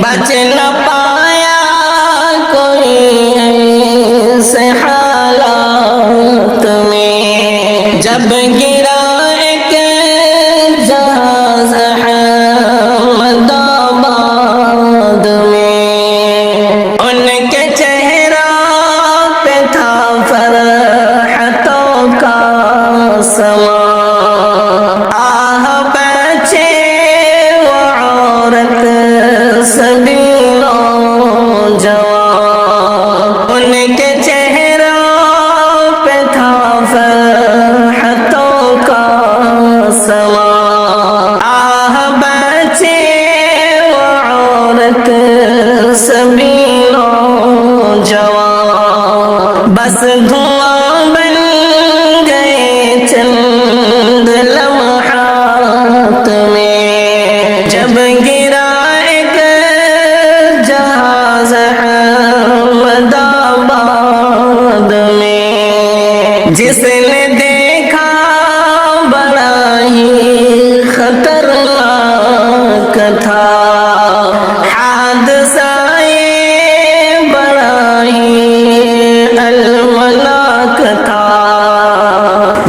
بچ نہ پایا کوئی ایسے حالات میں، جب گرا ایک جہاز احمد آباد میں، ان کے چہرہ پہ تھا فرحتوں کا سما، آہ بچے و عورت سبھی نوجوان، ان کے چہرہ پہ تھا فرحتوں کا سما، آہ بچے و عورت سبھی نوجوان، بس دھواں بن گئے چند لمحات میں، جب گرا ایک جہاز احمد آباد میں، جس نے دیکھا بڑا ہی خطرناک تھا حادثہ، یہ بڑا ہی المناک تھا،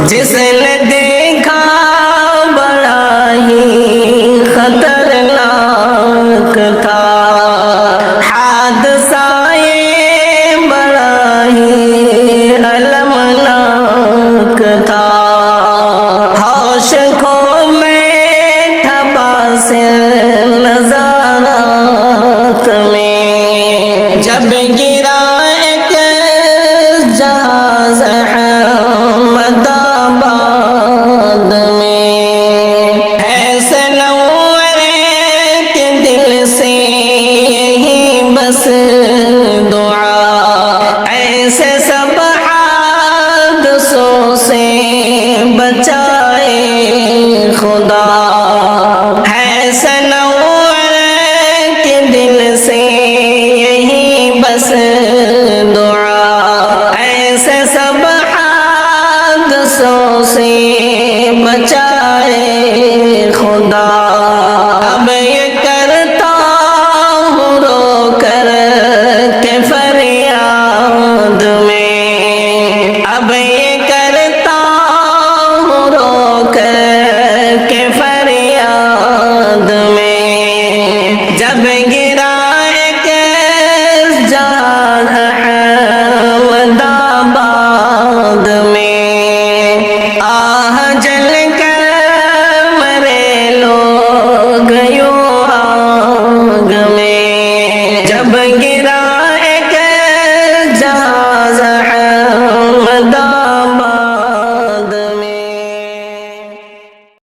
جس نے دیکھا بڑا ہی خطرناک تھا حادثہ، یہ بڑا ہی المناک تھا، ہوش کھو بیٹھا باصل نظارات میں، جب گرا ایک جہاز احمد آباد میں، ایسے نور کے دل سے یہی بس